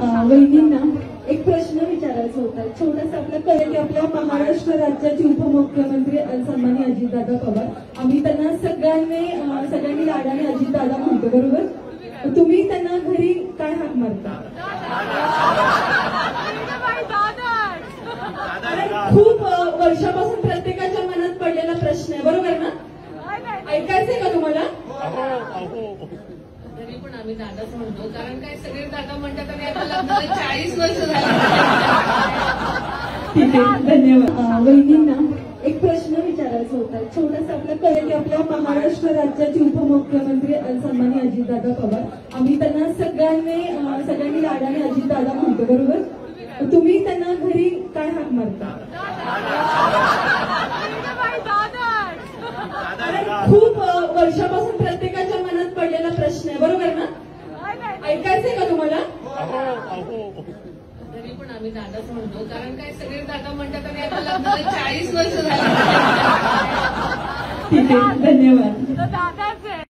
वहिनींना एक प्रश्न विचारायचा होता. छोटासा आपला कळलं की आपल्या महाराष्ट्र राज्याचे उपमुख्यमंत्री सन्माननीय अजितदादा पवार, आम्ही त्यांना सगळ्यांनी लाडाने अजितदादा म्हणतो, बरोबर? तुम्ही त्यांना घरी काय हाक मारता? खूप वर्षापासून प्रत्येकाच्या मनात पडलेला प्रश्न आहे, बरोबर ना? ऐकायचंय का तुम्हाला? तरी पण आम्ही दादाच म्हणतो, कारण काय सगळे दादा म्हणतात आणि आता लग्नाला 40 वर्ष झाली. ठीक आहे, धन्यवाद. वहिनींना एक प्रश्न विचारायचा होता. छोटासा आपला कळलं की आपल्या महाराष्ट्र राज्याचे उपमुख्यमंत्री सन्माननीय अजितदादा पवार, आम्ही त्यांना सगळ्यांनी लाडाने अजितदादा म्हणतो, बरोबर? तुम्ही त्यांना घरी काय हाक मारता? खूप वर्षापासून प्रत्येकाच्या मनात पडलेला प्रश्न आहे, बरोबर ना? ऐकायचंय का तुम्हाला? तरी पण आम्ही दादाच म्हणतो, कारण काय सगळे दादा म्हणतात आणि आता लग्नाला 40 वर्ष झाली. ठीक आहे, धन्यवाद.